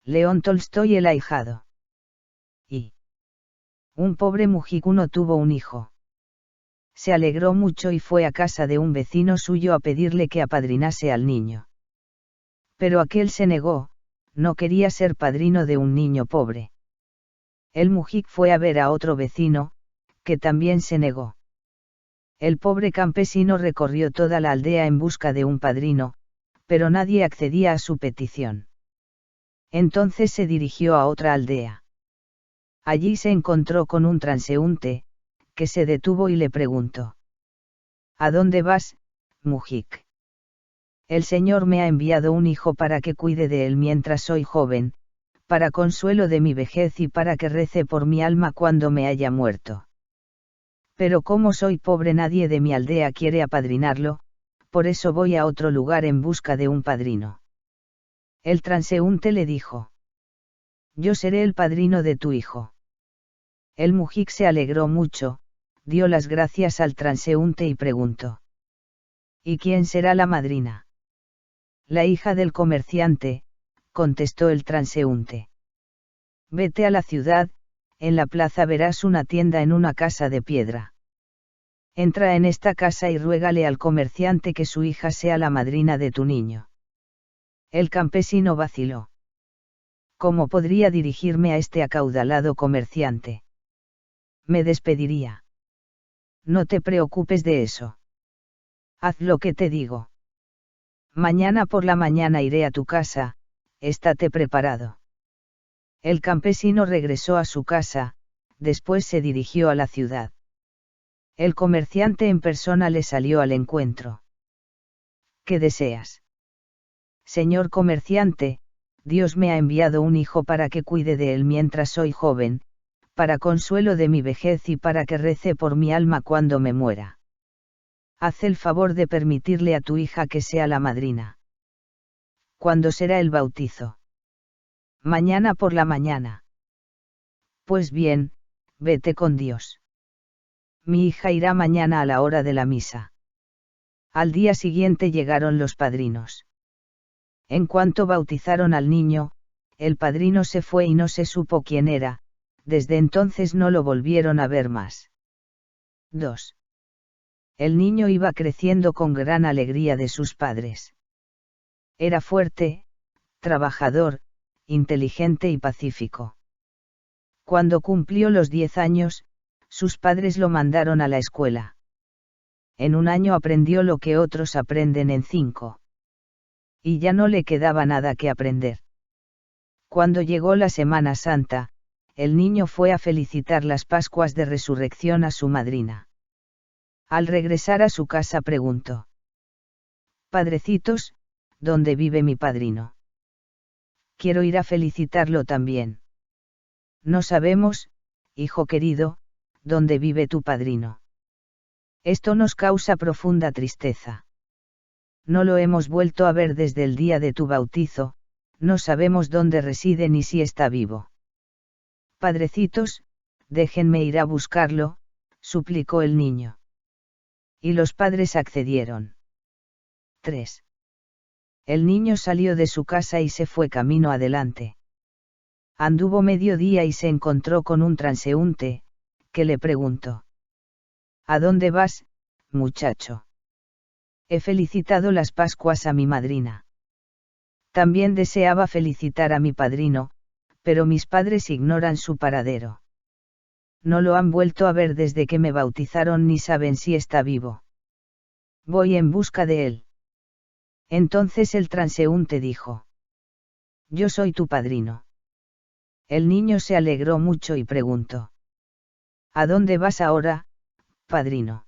León Tolstoy el ahijado. Y un pobre mujicuno tuvo un hijo. Se alegró mucho y fue a casa de un vecino suyo a pedirle que apadrinase al niño. Pero aquel se negó, no quería ser padrino de un niño pobre. El mujic fue a ver a otro vecino, que también se negó. El pobre campesino recorrió toda la aldea en busca de un padrino, pero nadie accedía a su petición. Entonces se dirigió a otra aldea. Allí se encontró con un transeúnte, que se detuvo y le preguntó: ¿A dónde vas, mujic? El Señor me ha enviado un hijo para que cuide de él mientras soy joven, para consuelo de mi vejez y para que rece por mi alma cuando me haya muerto. Pero como soy pobre, nadie de mi aldea quiere apadrinarlo, por eso voy a otro lugar en busca de un padrino. El transeúnte le dijo: Yo seré el padrino de tu hijo. El mujic se alegró mucho, dio las gracias al transeúnte y preguntó: ¿Y quién será la madrina? La hija del comerciante, contestó el transeúnte. Vete a la ciudad, en la plaza verás una tienda en una casa de piedra. Entra en esta casa y ruégale al comerciante que su hija sea la madrina de tu niño. El campesino vaciló. ¿Cómo podría dirigirme a este acaudalado comerciante? Me despediría. No te preocupes de eso. Haz lo que te digo. Mañana por la mañana iré a tu casa, estate preparado. El campesino regresó a su casa, después se dirigió a la ciudad. El comerciante en persona le salió al encuentro. ¿Qué deseas? Señor comerciante, Dios me ha enviado un hijo para que cuide de él mientras soy joven, para consuelo de mi vejez y para que rece por mi alma cuando me muera. Haz el favor de permitirle a tu hija que sea la madrina. ¿Cuándo será el bautizo? Mañana por la mañana. Pues bien, vete con Dios. Mi hija irá mañana a la hora de la misa. Al día siguiente llegaron los padrinos. En cuanto bautizaron al niño, el padrino se fue y no se supo quién era, desde entonces no lo volvieron a ver más. 2. El niño iba creciendo con gran alegría de sus padres. Era fuerte, trabajador, inteligente y pacífico. Cuando cumplió los 10 años, sus padres lo mandaron a la escuela. En un año aprendió lo que otros aprenden en 5. Y ya no le quedaba nada que aprender. Cuando llegó la Semana Santa, el niño fue a felicitar las Pascuas de Resurrección a su madrina. Al regresar a su casa preguntó: Padrecitos, ¿dónde vive mi padrino? Quiero ir a felicitarlo también. No sabemos, hijo querido, dónde vive tu padrino. Esto nos causa profunda tristeza. No lo hemos vuelto a ver desde el día de tu bautizo, no sabemos dónde reside ni si está vivo. Padrecitos, déjenme ir a buscarlo, suplicó el niño. Y los padres accedieron. 3. El niño salió de su casa y se fue camino adelante. Anduvo medio día y se encontró con un transeúnte, que le preguntó: ¿A dónde vas, muchacho? He felicitado las Pascuas a mi madrina. También deseaba felicitar a mi padrino, pero mis padres ignoran su paradero. No lo han vuelto a ver desde que me bautizaron ni saben si está vivo. Voy en busca de él. Entonces el transeúnte dijo: Yo soy tu padrino. El niño se alegró mucho y preguntó: ¿A dónde vas ahora, padrino?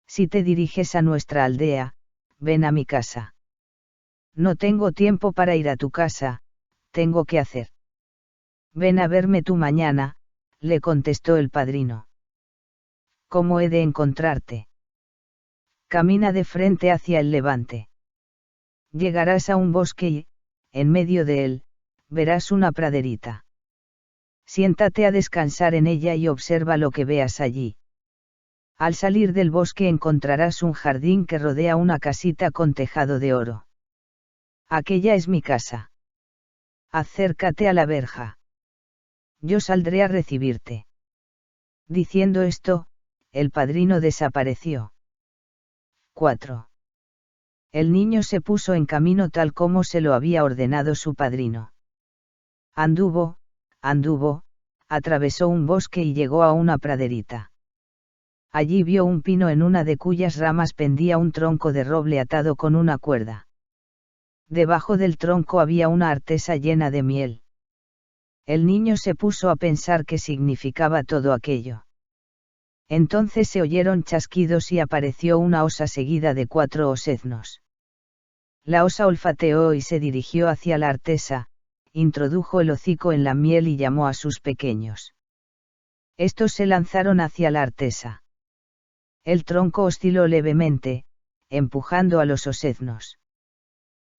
Si te diriges a nuestra aldea, ven a mi casa. No tengo tiempo para ir a tu casa, tengo que hacer. Ven a verme tú mañana, le contestó el padrino. ¿Cómo he de encontrarte? Camina de frente hacia el levante. Llegarás a un bosque y, en medio de él, verás una praderita. Siéntate a descansar en ella y observa lo que veas allí. Al salir del bosque encontrarás un jardín que rodea una casita con tejado de oro. Aquella es mi casa. Acércate a la verja. Yo saldré a recibirte. Diciendo esto, el padrino desapareció. 4. El niño se puso en camino tal como se lo había ordenado su padrino. Anduvo, atravesó un bosque y llegó a una praderita. Allí vio un pino en una de cuyas ramas pendía un tronco de roble atado con una cuerda. Debajo del tronco había una artesa llena de miel. El niño se puso a pensar qué significaba todo aquello. Entonces se oyeron chasquidos y apareció una osa seguida de 4 oseznos. La osa olfateó y se dirigió hacia la artesa, introdujo el hocico en la miel y llamó a sus pequeños. Estos se lanzaron hacia la artesa. El tronco osciló levemente, empujando a los oseznos.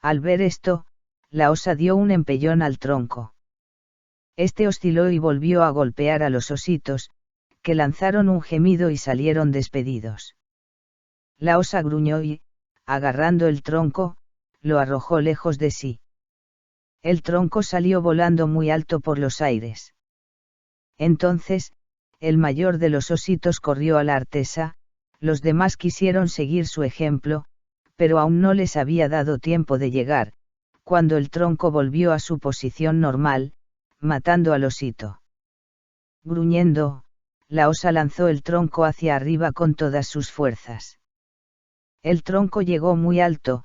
Al ver esto, la osa dio un empellón al tronco. Este osciló y volvió a golpear a los ositos, que lanzaron un gemido y salieron despedidos. La osa gruñó y, agarrando el tronco, lo arrojó lejos de sí. El tronco salió volando muy alto por los aires. Entonces, el mayor de los ositos corrió a la artesa, los demás quisieron seguir su ejemplo, pero aún no les había dado tiempo de llegar, cuando el tronco volvió a su posición normal, matando al osito. Gruñendo, la osa lanzó el tronco hacia arriba con todas sus fuerzas. El tronco llegó muy alto,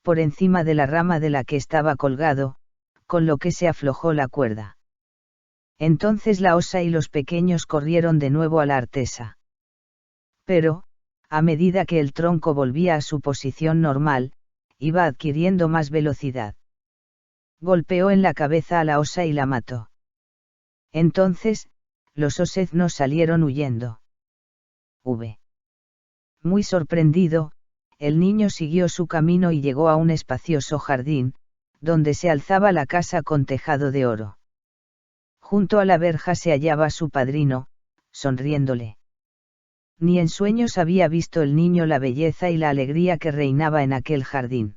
por encima de la rama de la que estaba colgado, con lo que se aflojó la cuerda. Entonces la osa y los pequeños corrieron de nuevo a la artesa. Pero, a medida que el tronco volvía a su posición normal, iba adquiriendo más velocidad. Golpeó en la cabeza a la osa y la mató. Entonces, los oseznos salieron huyendo. Muy sorprendido, el niño siguió su camino y llegó a un espacioso jardín, donde se alzaba la casa con tejado de oro. Junto a la verja se hallaba su padrino, sonriéndole. Ni en sueños había visto el niño la belleza y la alegría que reinaba en aquel jardín.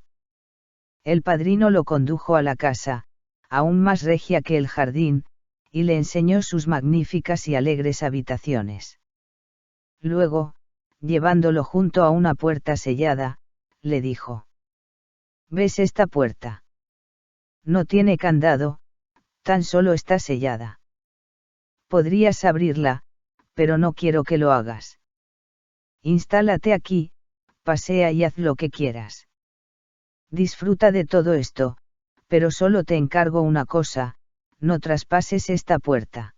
El padrino lo condujo a la casa, aún más regia que el jardín, y le enseñó sus magníficas y alegres habitaciones. Luego, llevándolo junto a una puerta sellada, le dijo: ¿Ves esta puerta? No tiene candado, tan solo está sellada. Podrías abrirla, pero no quiero que lo hagas. Instálate aquí, pasea y haz lo que quieras. Disfruta de todo esto, pero solo te encargo una cosa: no traspases esta puerta.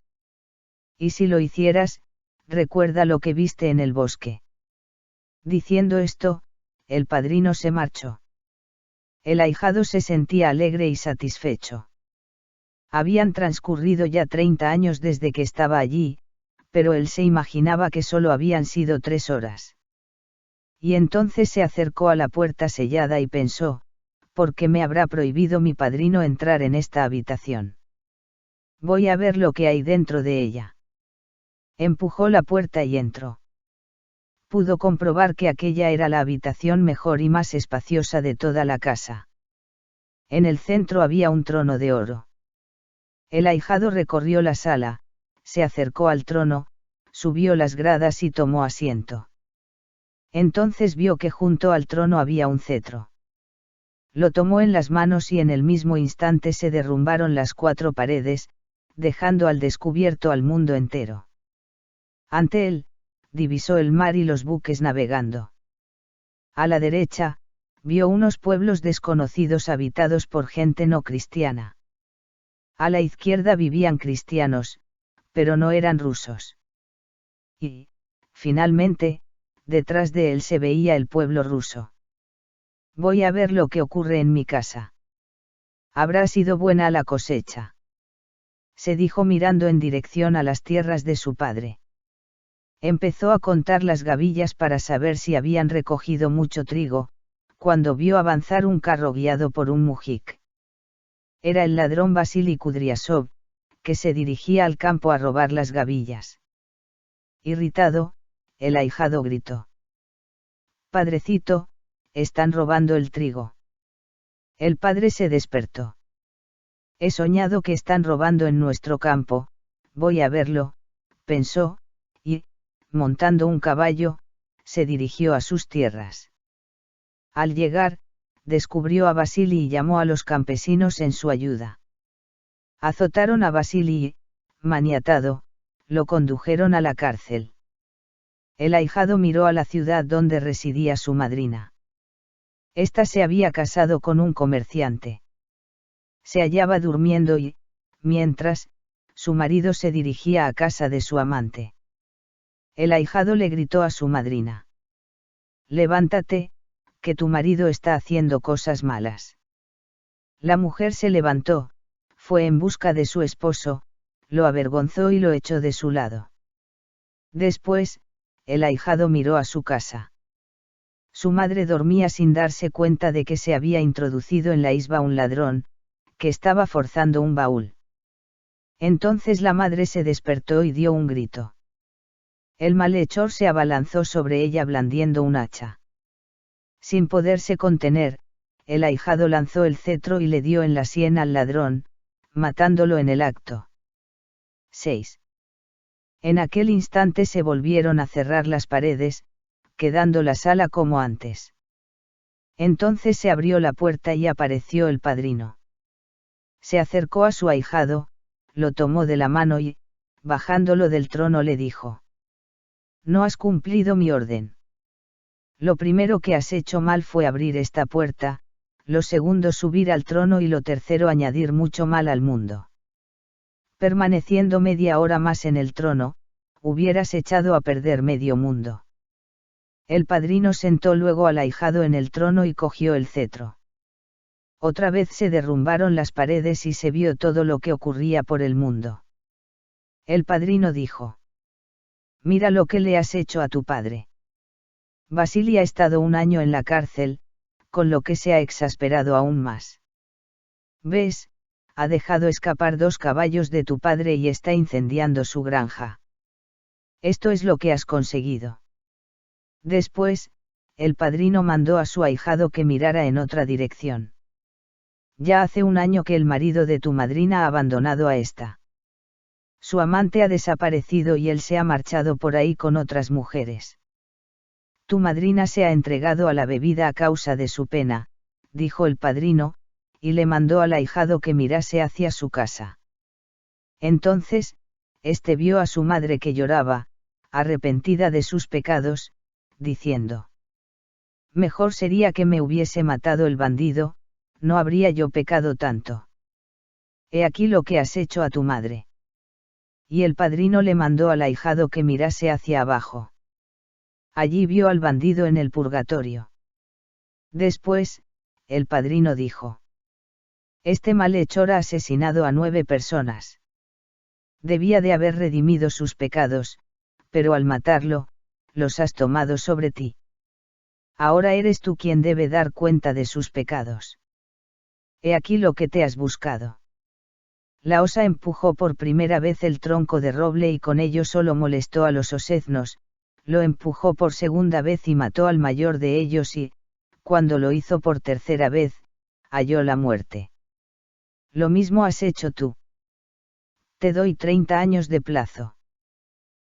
Y si lo hicieras, recuerda lo que viste en el bosque. Diciendo esto, el padrino se marchó. El ahijado se sentía alegre y satisfecho. Habían transcurrido ya 30 años desde que estaba allí, pero él se imaginaba que solo habían sido 3 horas. Y entonces se acercó a la puerta sellada y pensó: ¿por qué me habrá prohibido mi padrino entrar en esta habitación? Voy a ver lo que hay dentro de ella. Empujó la puerta y entró. Pudo comprobar que aquella era la habitación mejor y más espaciosa de toda la casa. En el centro había un trono de oro. El ahijado recorrió la sala, se acercó al trono, subió las gradas y tomó asiento. Entonces vio que junto al trono había un cetro. Lo tomó en las manos y en el mismo instante se derrumbaron las 4 paredes, dejando al descubierto al mundo entero. Ante él, divisó el mar y los buques navegando. A la derecha, vio unos pueblos desconocidos habitados por gente no cristiana. A la izquierda vivían cristianos, pero no eran rusos. Y, finalmente, detrás de él se veía el pueblo ruso. Voy a ver lo que ocurre en mi casa. Habrá sido buena la cosecha, se dijo mirando en dirección a las tierras de su padre. Empezó a contar las gavillas para saber si habían recogido mucho trigo, cuando vio avanzar un carro guiado por un mujik. Era el ladrón Vasily Kudryasov, que se dirigía al campo a robar las gavillas. Irritado, el ahijado gritó: «Padrecito, están robando el trigo». El padre se despertó. He soñado que están robando en nuestro campo, voy a verlo, pensó, y, montando un caballo, se dirigió a sus tierras. Al llegar, descubrió a Vasili y llamó a los campesinos en su ayuda. Azotaron a Vasili y, maniatado, lo condujeron a la cárcel. El ahijado miró a la ciudad donde residía su madrina. Esta se había casado con un comerciante. Se hallaba durmiendo y, mientras, su marido se dirigía a casa de su amante. El ahijado le gritó a su madrina: «Levántate, que tu marido está haciendo cosas malas». La mujer se levantó, fue en busca de su esposo, lo avergonzó y lo echó de su lado. Después, el ahijado miró a su casa. Su madre dormía sin darse cuenta de que se había introducido en la isba un ladrón, que estaba forzando un baúl. Entonces la madre se despertó y dio un grito. El malhechor se abalanzó sobre ella blandiendo un hacha. Sin poderse contener, el ahijado lanzó el cetro y le dio en la sien al ladrón, matándolo en el acto. 6. En aquel instante se volvieron a cerrar las paredes, quedando la sala como antes. Entonces se abrió la puerta y apareció el padrino. Se acercó a su ahijado, lo tomó de la mano y, bajándolo del trono le dijo: «No has cumplido mi orden. Lo primero que has hecho mal fue abrir esta puerta, lo segundo subir al trono y lo tercero añadir mucho mal al mundo. Permaneciendo media hora más en el trono, hubieras echado a perder medio mundo». El padrino sentó luego al ahijado en el trono y cogió el cetro. Otra vez se derrumbaron las paredes y se vio todo lo que ocurría por el mundo. El padrino dijo: «Mira lo que le has hecho a tu padre. Vasili ha estado 1 año en la cárcel, con lo que se ha exasperado aún más. ¿Ves? Ha dejado escapar 2 caballos de tu padre y está incendiando su granja. Esto es lo que has conseguido». Después, el padrino mandó a su ahijado que mirara en otra dirección. «Ya hace 1 año que el marido de tu madrina ha abandonado a esta. Su amante ha desaparecido y él se ha marchado por ahí con otras mujeres. Tu madrina se ha entregado a la bebida a causa de su pena», dijo el padrino, y le mandó al ahijado que mirase hacia su casa. Entonces, éste vio a su madre que lloraba, arrepentida de sus pecados, diciendo: «Mejor sería que me hubiese matado el bandido, no habría yo pecado tanto. He aquí lo que has hecho a tu madre». Y el padrino le mandó al ahijado que mirase hacia abajo. Allí vio al bandido en el purgatorio. Después, el padrino dijo: «Este malhechor ha asesinado a 9 personas. Debía de haber redimido sus pecados, pero al matarlo, los has tomado sobre ti. Ahora eres tú quien debe dar cuenta de sus pecados. He aquí lo que te has buscado». La osa empujó por primera vez el tronco de roble y con ello solo molestó a los oseznos, lo empujó por segunda vez y mató al mayor de ellos y, cuando lo hizo por tercera vez, halló la muerte. Lo mismo has hecho tú. Te doy 30 años de plazo.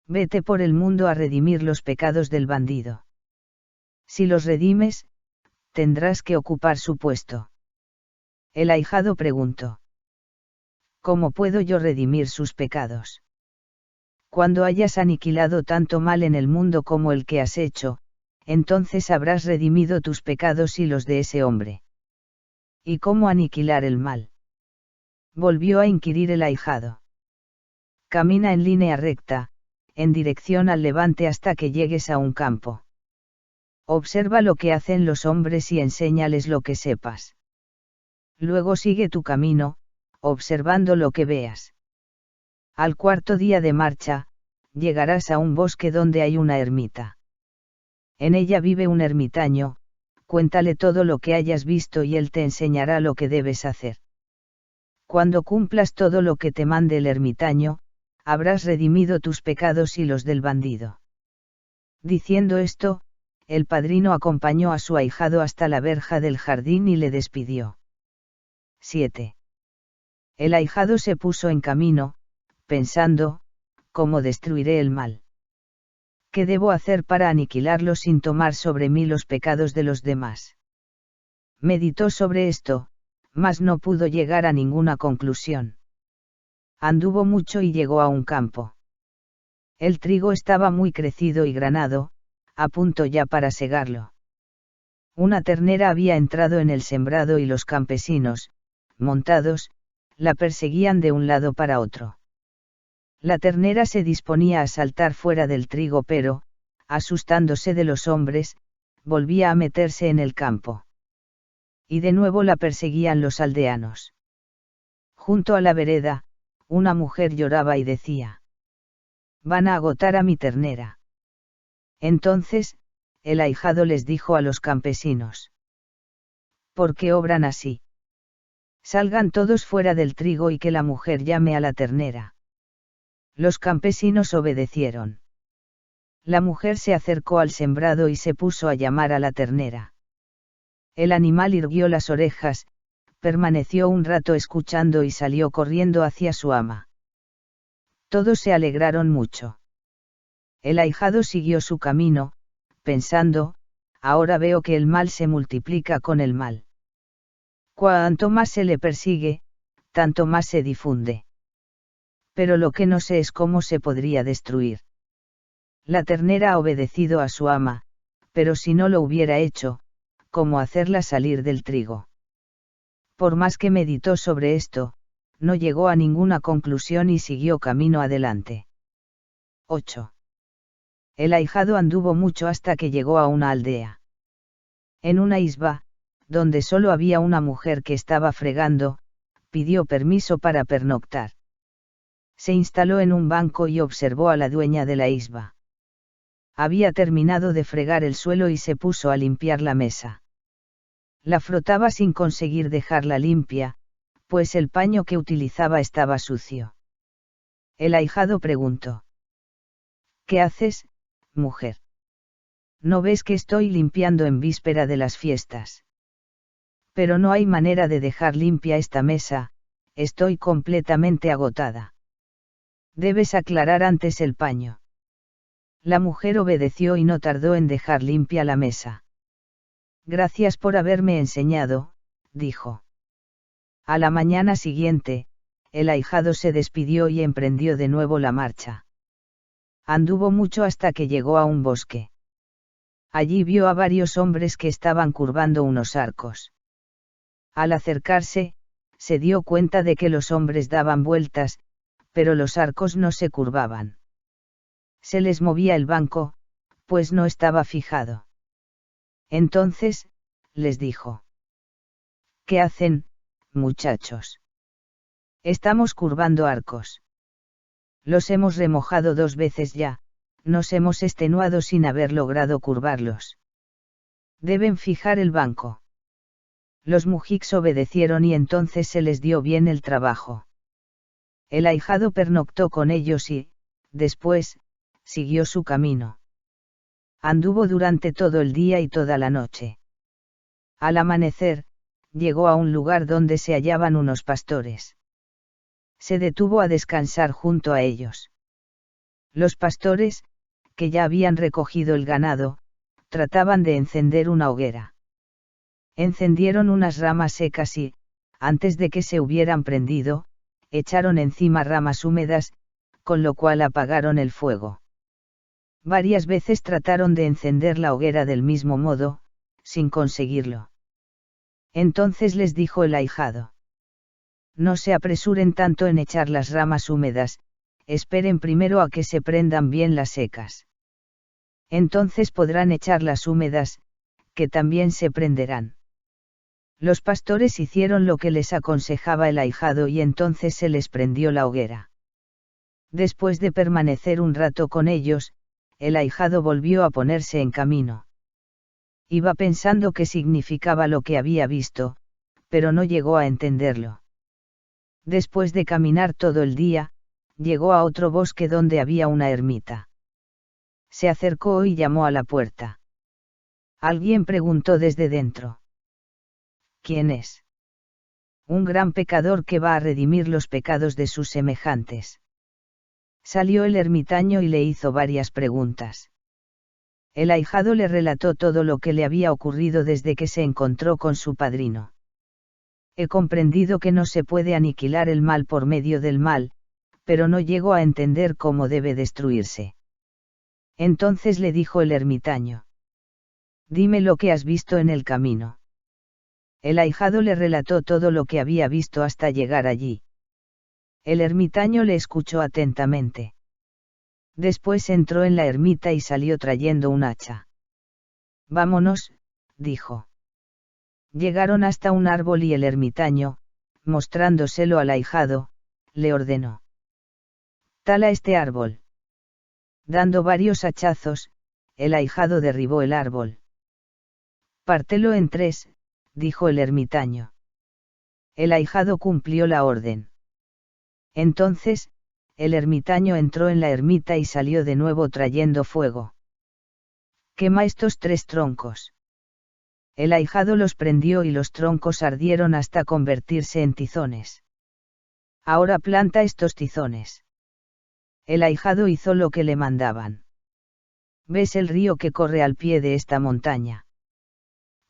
Vete por el mundo a redimir los pecados del bandido. Si los redimes, tendrás que ocupar su puesto. El ahijado preguntó: «¿Cómo puedo yo redimir sus pecados? Cuando hayas aniquilado tanto mal en el mundo como el que has hecho, entonces habrás redimido tus pecados y los de ese hombre». «¿Y cómo aniquilar el mal?», volvió a inquirir el ahijado. «Camina en línea recta, en dirección al levante hasta que llegues a un campo. Observa lo que hacen los hombres y enséñales lo que sepas. Luego sigue tu camino, observando lo que veas. Al 4.º día de marcha, llegarás a un bosque donde hay una ermita. En ella vive un ermitaño, cuéntale todo lo que hayas visto y él te enseñará lo que debes hacer. Cuando cumplas todo lo que te mande el ermitaño, habrás redimido tus pecados y los del bandido». Diciendo esto, el padrino acompañó a su ahijado hasta la verja del jardín y le despidió. 7. El ahijado se puso en camino, pensando, ¿cómo destruiré el mal? ¿Qué debo hacer para aniquilarlo sin tomar sobre mí los pecados de los demás? Meditó sobre esto, mas no pudo llegar a ninguna conclusión. Anduvo mucho y llegó a un campo. El trigo estaba muy crecido y granado, a punto ya para segarlo. Una ternera había entrado en el sembrado y los campesinos, montados, la perseguían de un lado para otro. La ternera se disponía a saltar fuera del trigo pero, asustándose de los hombres, volvía a meterse en el campo. Y de nuevo la perseguían los aldeanos. Junto a la vereda, una mujer lloraba y decía: «Van a agotar a mi ternera». Entonces, el ahijado les dijo a los campesinos: «¿Por qué obran así? Salgan todos fuera del trigo y que la mujer llame a la ternera». Los campesinos obedecieron. La mujer se acercó al sembrado y se puso a llamar a la ternera. El animal irguió las orejas, permaneció un rato escuchando y salió corriendo hacia su ama. Todos se alegraron mucho. El ahijado siguió su camino, pensando: «Ahora veo que el mal se multiplica con el mal. Cuanto más se le persigue, tanto más se difunde. Pero lo que no sé es cómo se podría destruir». La ternera ha obedecido a su ama, pero si no lo hubiera hecho, ¿cómo hacerla salir del trigo? Por más que meditó sobre esto, no llegó a ninguna conclusión y siguió camino adelante. 8. El ahijado anduvo mucho hasta que llegó a una aldea. En una isba, donde solo había una mujer que estaba fregando, pidió permiso para pernoctar. Se instaló en un banco y observó a la dueña de la isba. Había terminado de fregar el suelo y se puso a limpiar la mesa. La frotaba sin conseguir dejarla limpia, pues el paño que utilizaba estaba sucio. El ahijado preguntó: «¿Qué haces, mujer? ¿No ves que estoy limpiando en víspera de las fiestas? Pero no hay manera de dejar limpia esta mesa, estoy completamente agotada. Debes aclarar antes el paño». La mujer obedeció y no tardó en dejar limpia la mesa. «Gracias por haberme enseñado», dijo. A la mañana siguiente, el ahijado se despidió y emprendió de nuevo la marcha. Anduvo mucho hasta que llegó a un bosque. Allí vio a varios hombres que estaban curvando unos arcos. Al acercarse, se dio cuenta de que los hombres daban vueltas, pero los arcos no se curvaban. Se les movía el banco, pues no estaba fijado. Entonces, les dijo: «¿Qué hacen, muchachos? Estamos curvando arcos. Los hemos remojado 2 veces ya, nos hemos extenuado sin haber logrado curvarlos. Deben fijar el banco». Los mujiks obedecieron y entonces se les dio bien el trabajo. El ahijado pernoctó con ellos y, después, siguió su camino. Anduvo durante todo el día y toda la noche. Al amanecer, llegó a un lugar donde se hallaban unos pastores. Se detuvo a descansar junto a ellos. Los pastores, que ya habían recogido el ganado, trataban de encender una hoguera. Encendieron unas ramas secas y, antes de que se hubieran prendido, echaron encima ramas húmedas, con lo cual apagaron el fuego. Varias veces trataron de encender la hoguera del mismo modo, sin conseguirlo. Entonces les dijo el ahijado: «No se apresuren tanto en echar las ramas húmedas, esperen primero a que se prendan bien las secas. Entonces podrán echar las húmedas, que también se prenderán». Los pastores hicieron lo que les aconsejaba el ahijado y entonces se les prendió la hoguera. Después de permanecer un rato con ellos, el ahijado volvió a ponerse en camino. Iba pensando qué significaba lo que había visto, pero no llegó a entenderlo. Después de caminar todo el día, llegó a otro bosque donde había una ermita. Se acercó y llamó a la puerta. Alguien preguntó desde dentro: «¿Quién es?». Un gran pecador que va a redimir los pecados de sus semejantes. Salió el ermitaño y le hizo varias preguntas. El ahijado le relató todo lo que le había ocurrido desde que se encontró con su padrino. He comprendido que no se puede aniquilar el mal por medio del mal, pero no llego a entender cómo debe destruirse. Entonces le dijo el ermitaño. Dime lo que has visto en el camino. El ahijado le relató todo lo que había visto hasta llegar allí. El ermitaño le escuchó atentamente. Después entró en la ermita y salió trayendo un hacha. Vámonos, dijo. Llegaron hasta un árbol y el ermitaño, mostrándoselo al ahijado, le ordenó. Tala este árbol. Dando varios hachazos, el ahijado derribó el árbol. Pártelo en 3, dijo el ermitaño. El ahijado cumplió la orden. Entonces, el ermitaño entró en la ermita y salió de nuevo trayendo fuego. Quema estos 3 troncos. El ahijado los prendió y los troncos ardieron hasta convertirse en tizones. Ahora planta estos tizones. El ahijado hizo lo que le mandaban. ¿Ves el río que corre al pie de esta montaña?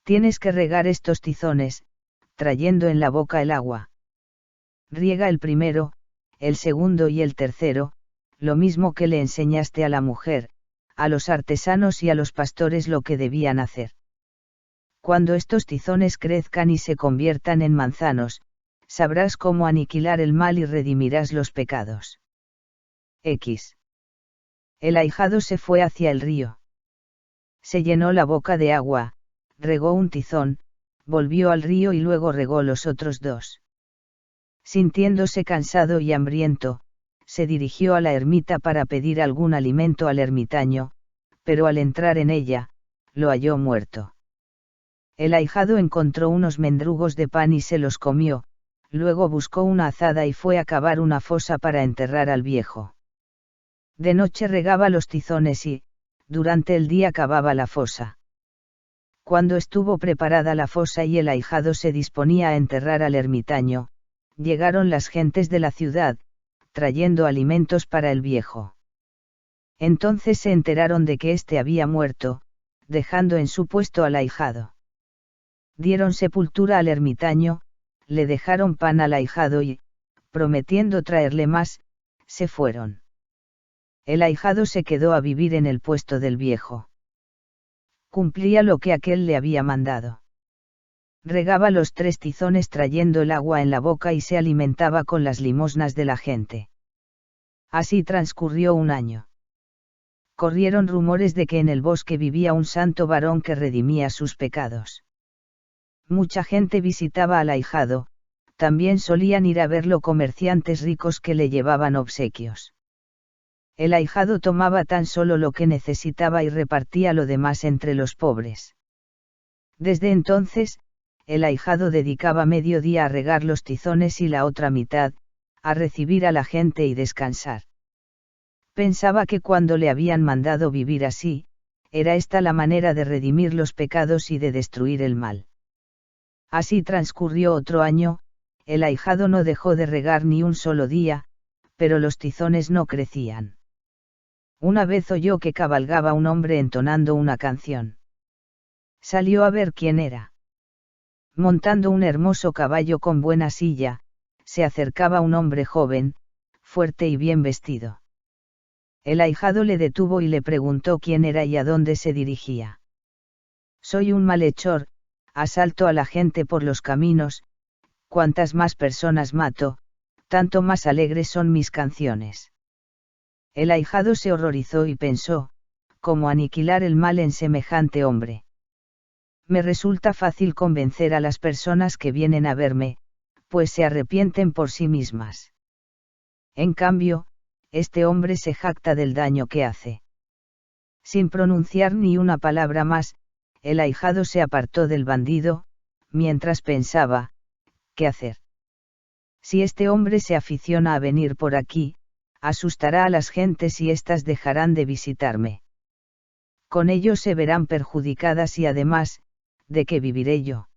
Tienes que regar estos tizones, trayendo en la boca el agua. Riega el primero, el segundo y el tercero, lo mismo que le enseñaste a la mujer, a los artesanos y a los pastores lo que debían hacer. Cuando estos tizones crezcan y se conviertan en manzanos, sabrás cómo aniquilar el mal y redimirás los pecados. X. El ahijado se fue hacia el río. Se llenó la boca de agua, regó un tizón, volvió al río y luego regó los otros 2. Sintiéndose cansado y hambriento, se dirigió a la ermita para pedir algún alimento al ermitaño, pero al entrar en ella, lo halló muerto. El ahijado encontró unos mendrugos de pan y se los comió, luego buscó una azada y fue a cavar una fosa para enterrar al viejo. De noche regaba los tizones y, durante el día cavaba la fosa. Cuando estuvo preparada la fosa y el ahijado se disponía a enterrar al ermitaño, llegaron las gentes de la ciudad, trayendo alimentos para el viejo. Entonces se enteraron de que éste había muerto, dejando en su puesto al ahijado. Dieron sepultura al ermitaño, le dejaron pan al ahijado y, prometiendo traerle más, se fueron. El ahijado se quedó a vivir en el puesto del viejo. Cumplía lo que aquel le había mandado. Regaba los 3 tizones trayendo el agua en la boca y se alimentaba con las limosnas de la gente. Así transcurrió un año. Corrieron rumores de que en el bosque vivía un santo varón que redimía sus pecados. Mucha gente visitaba al ahijado, también solían ir a verlo comerciantes ricos que le llevaban obsequios. El ahijado tomaba tan solo lo que necesitaba y repartía lo demás entre los pobres. Desde entonces, el ahijado dedicaba medio día a regar los tizones y la otra mitad, a recibir a la gente y descansar. Pensaba que cuando le habían mandado vivir así, era esta la manera de redimir los pecados y de destruir el mal. Así transcurrió otro año, el ahijado no dejó de regar ni un solo día, pero los tizones no crecían. Una vez oyó que cabalgaba un hombre entonando una canción. Salió a ver quién era. Montando un hermoso caballo con buena silla, se acercaba un hombre joven, fuerte y bien vestido. El ahijado le detuvo y le preguntó quién era y a dónde se dirigía. Soy un malhechor, asalto a la gente por los caminos, cuantas más personas mato, tanto más alegres son mis canciones. El ahijado se horrorizó y pensó, ¿cómo aniquilar el mal en semejante hombre? Me resulta fácil convencer a las personas que vienen a verme, pues se arrepienten por sí mismas. En cambio, este hombre se jacta del daño que hace. Sin pronunciar ni una palabra más, el ahijado se apartó del bandido, mientras pensaba, ¿qué hacer? Si este hombre se aficiona a venir por aquí, asustará a las gentes y éstas dejarán de visitarme. Con ello se verán perjudicadas y además, ¿de qué viviré yo?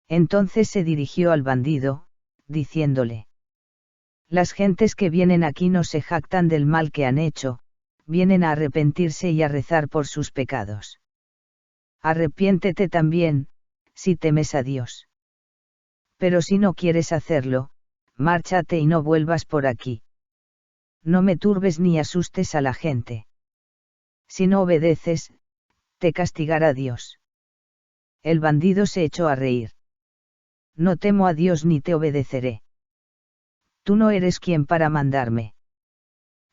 Entonces se dirigió al bandido, diciéndole: las gentes que vienen aquí no se jactan del mal que han hecho, vienen a arrepentirse y a rezar por sus pecados. Arrepiéntete también, si temes a Dios. Pero si no quieres hacerlo, márchate y no vuelvas por aquí. No me turbes ni asustes a la gente. Si no obedeces, te castigará Dios. El bandido se echó a reír. No temo a Dios ni te obedeceré. Tú no eres quien para mandarme.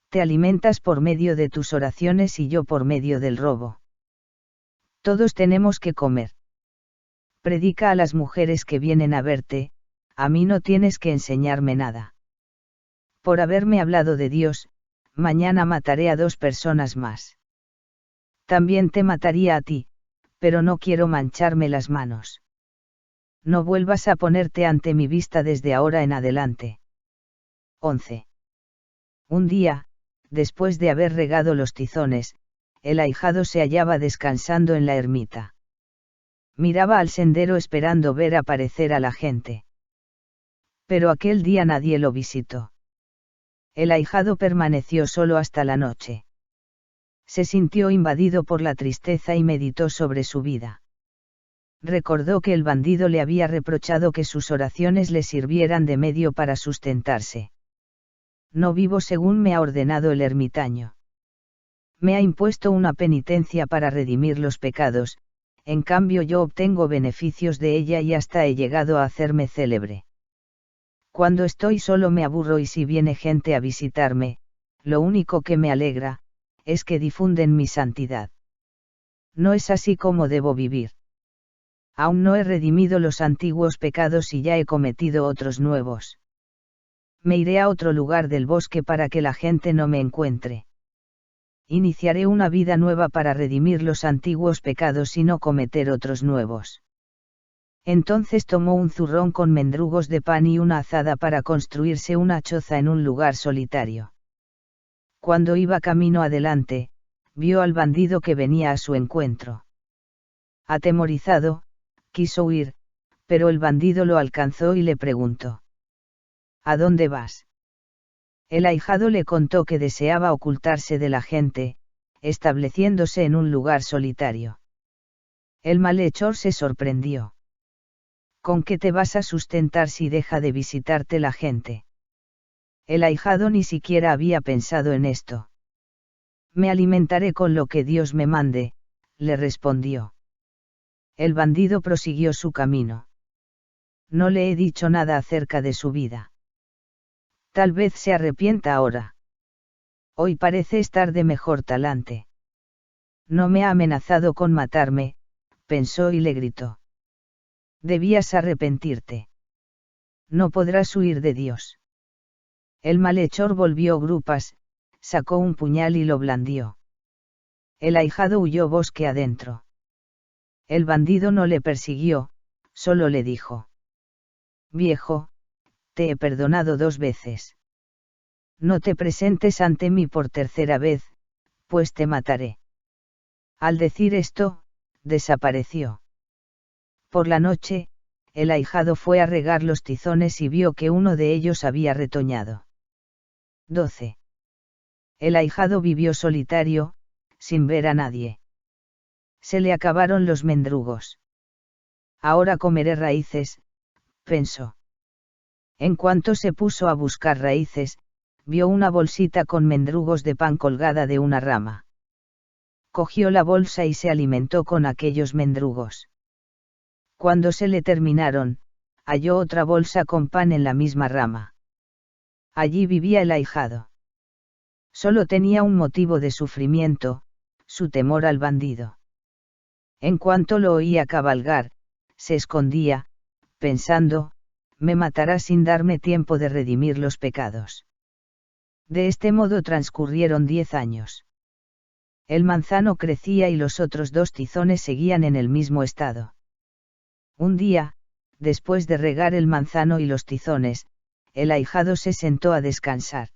Te alimentas por medio de tus oraciones y yo por medio del robo. Todos tenemos que comer. Predica a las mujeres que vienen a verte, a mí no tienes que enseñarme nada. Por haberme hablado de Dios, mañana mataré a 2 personas más. También te mataría a ti, pero no quiero mancharme las manos. No vuelvas a ponerte ante mi vista desde ahora en adelante. 11. Un día, después de haber regado los tizones, el ahijado se hallaba descansando en la ermita. Miraba al sendero esperando ver aparecer a la gente. Pero aquel día nadie lo visitó. El ahijado permaneció solo hasta la noche. Se sintió invadido por la tristeza y meditó sobre su vida. Recordó que el bandido le había reprochado que sus oraciones le sirvieran de medio para sustentarse. No vivo según me ha ordenado el ermitaño. Me ha impuesto una penitencia para redimir los pecados, en cambio yo obtengo beneficios de ella y hasta he llegado a hacerme célebre. Cuando estoy solo me aburro y si viene gente a visitarme, lo único que me alegra, es que difunden mi santidad. No es así como debo vivir. Aún no he redimido los antiguos pecados y ya he cometido otros nuevos. Me iré a otro lugar del bosque para que la gente no me encuentre. Iniciaré una vida nueva para redimir los antiguos pecados y no cometer otros nuevos. Entonces tomó un zurrón con mendrugos de pan y una azada para construirse una choza en un lugar solitario. Cuando iba camino adelante, vio al bandido que venía a su encuentro. Atemorizado, quiso huir, pero el bandido lo alcanzó y le preguntó: ¿A dónde vas? El ahijado le contó que deseaba ocultarse de la gente, estableciéndose en un lugar solitario. El malhechor se sorprendió. ¿Con qué te vas a sustentar si deja de visitarte la gente? El ahijado ni siquiera había pensado en esto. Me alimentaré con lo que Dios me mande, le respondió. El bandido prosiguió su camino. No le he dicho nada acerca de su vida. Tal vez se arrepienta ahora. Hoy parece estar de mejor talante. No me ha amenazado con matarme, pensó y le gritó. Debías arrepentirte. No podrás huir de Dios. El malhechor volvió grupas, sacó un puñal y lo blandió. El ahijado huyó bosque adentro. El bandido no le persiguió, solo le dijo: Viejo, te he perdonado 2 veces. No te presentes ante mí por 3ª vez, pues te mataré. Al decir esto, desapareció. Por la noche, el ahijado fue a regar los tizones y vio que uno de ellos había retoñado. 12. El ahijado vivió solitario, sin ver a nadie. Se le acabaron los mendrugos. Ahora comeré raíces, pensó. En cuanto se puso a buscar raíces, vio una bolsita con mendrugos de pan colgada de una rama. Cogió la bolsa y se alimentó con aquellos mendrugos. Cuando se le terminaron, halló otra bolsa con pan en la misma rama. Allí vivía el ahijado. Solo tenía un motivo de sufrimiento, su temor al bandido. En cuanto lo oía cabalgar, se escondía, pensando: me matará sin darme tiempo de redimir los pecados. De este modo transcurrieron 10 años. El manzano crecía y los otros 2 tizones seguían en el mismo estado. Un día, después de regar el manzano y los tizones, el ahijado se sentó a descansar.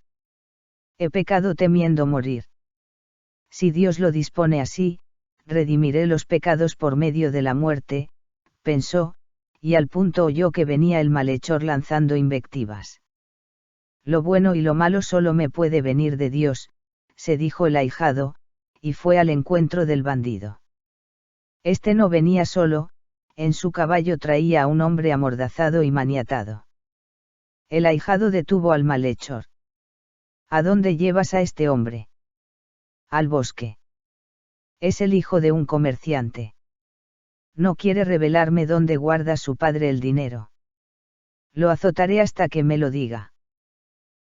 He pecado temiendo morir. Si Dios lo dispone así, redimiré los pecados por medio de la muerte, pensó, y al punto oyó que venía el malhechor lanzando invectivas. Lo bueno y lo malo solo me puede venir de Dios, se dijo el ahijado, y fue al encuentro del bandido. Este no venía solo, en su caballo traía a un hombre amordazado y maniatado. El ahijado detuvo al malhechor. ¿A dónde llevas a este hombre? Al bosque. Es el hijo de un comerciante. No quiere revelarme dónde guarda su padre el dinero. Lo azotaré hasta que me lo diga.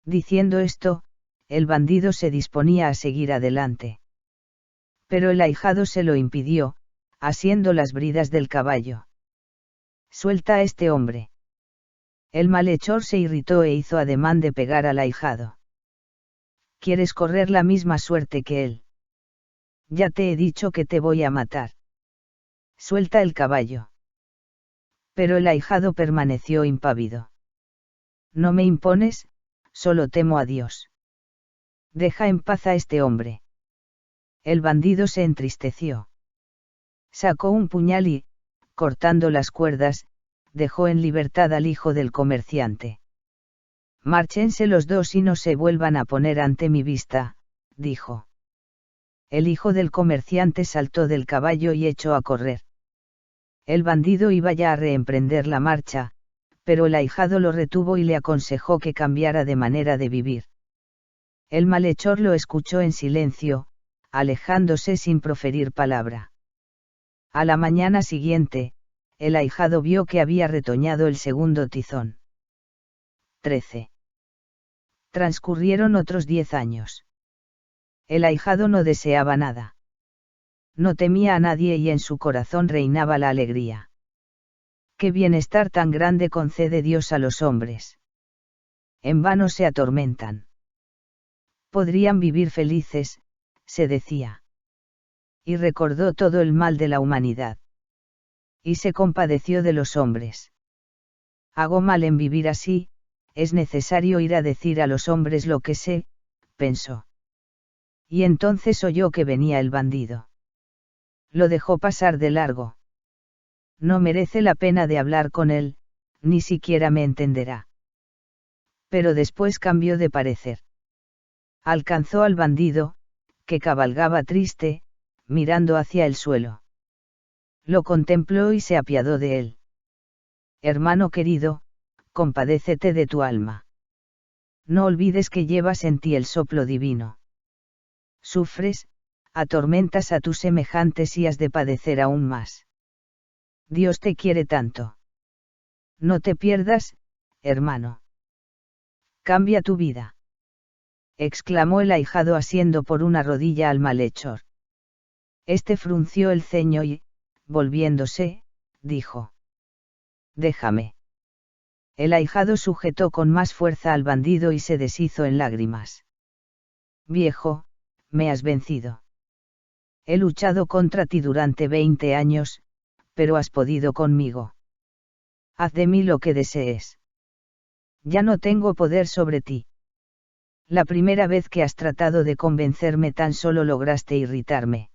Diciendo esto, el bandido se disponía a seguir adelante. Pero el ahijado se lo impidió, asiendo las bridas del caballo. Suelta a este hombre. El malhechor se irritó e hizo ademán de pegar al ahijado. ¿Quieres correr la misma suerte que él? Ya te he dicho que te voy a matar. Suelta el caballo. Pero el ahijado permaneció impávido. No me impones, solo temo a Dios. Deja en paz a este hombre. El bandido se entristeció. Sacó un puñal y, cortando las cuerdas, dejó en libertad al hijo del comerciante. Márchense los dos y no se vuelvan a poner ante mi vista, dijo. El hijo del comerciante saltó del caballo y echó a correr. El bandido iba ya a reemprender la marcha, pero el ahijado lo retuvo y le aconsejó que cambiara de manera de vivir. El malhechor lo escuchó en silencio, alejándose sin proferir palabra. A la mañana siguiente, el ahijado vio que había retoñado el segundo tizón. 13. Transcurrieron otros 10 años. El ahijado no deseaba nada. No temía a nadie y en su corazón reinaba la alegría. ¿Qué bienestar tan grande concede Dios a los hombres? En vano se atormentan. Podrían vivir felices, se decía. Y recordó todo el mal de la humanidad. Y se compadeció de los hombres. Hago mal en vivir así, es necesario ir a decir a los hombres lo que sé, pensó. Y entonces oyó que venía el bandido. Lo dejó pasar de largo. No merece la pena de hablar con él, ni siquiera me entenderá. Pero después cambió de parecer. Alcanzó al bandido, que cabalgaba triste, mirando hacia el suelo. Lo contempló y se apiadó de él. Hermano querido, compadécete de tu alma. No olvides que llevas en ti el soplo divino. Sufres, atormentas a tus semejantes y has de padecer aún más. Dios te quiere tanto. No te pierdas, hermano. Cambia tu vida. Exclamó el ahijado asiendo por una rodilla al malhechor. Este frunció el ceño y, volviéndose, dijo. Déjame. El ahijado sujetó con más fuerza al bandido y se deshizo en lágrimas. Viejo, me has vencido. He luchado contra ti durante 20 años, pero has podido conmigo. Haz de mí lo que desees. Ya no tengo poder sobre ti. La primera vez que has tratado de convencerme tan solo lograste irritarme.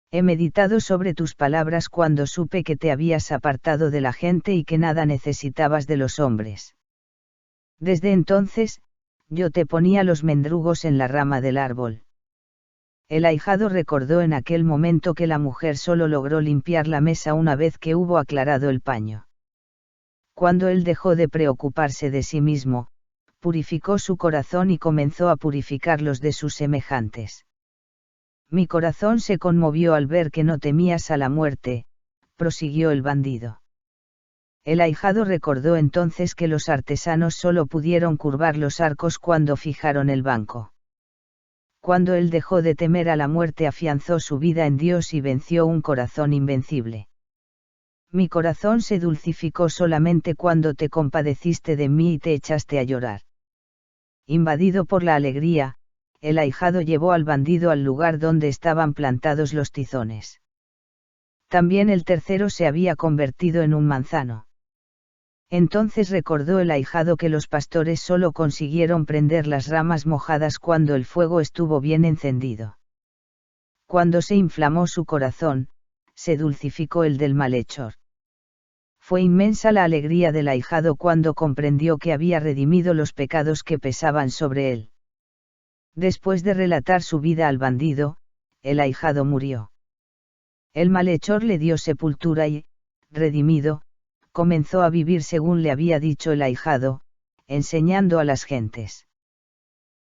He meditado sobre tus palabras cuando supe que te habías apartado de la gente y que nada necesitabas de los hombres. Desde entonces, yo te ponía los mendrugos en la rama del árbol. El ahijado recordó en aquel momento que la mujer solo logró limpiar la mesa una vez que hubo aclarado el paño. Cuando él dejó de preocuparse de sí mismo, purificó su corazón y comenzó a purificar los de sus semejantes. Mi corazón se conmovió al ver que no temías a la muerte, prosiguió el bandido. El ahijado recordó entonces que los artesanos solo pudieron curvar los arcos cuando fijaron el banco. Cuando él dejó de temer a la muerte afianzó su vida en Dios y venció un corazón invencible. Mi corazón se dulcificó solamente cuando te compadeciste de mí y te echaste a llorar. Invadido por la alegría, el ahijado llevó al bandido al lugar donde estaban plantados los tizones. También el tercero se había convertido en un manzano. Entonces recordó el ahijado que los pastores solo consiguieron prender las ramas mojadas cuando el fuego estuvo bien encendido. Cuando se inflamó su corazón, se dulcificó el del malhechor. Fue inmensa la alegría del ahijado cuando comprendió que había redimido los pecados que pesaban sobre él. Después de relatar su vida al bandido, el ahijado murió. El malhechor le dio sepultura y, redimido, comenzó a vivir según le había dicho el ahijado, enseñando a las gentes.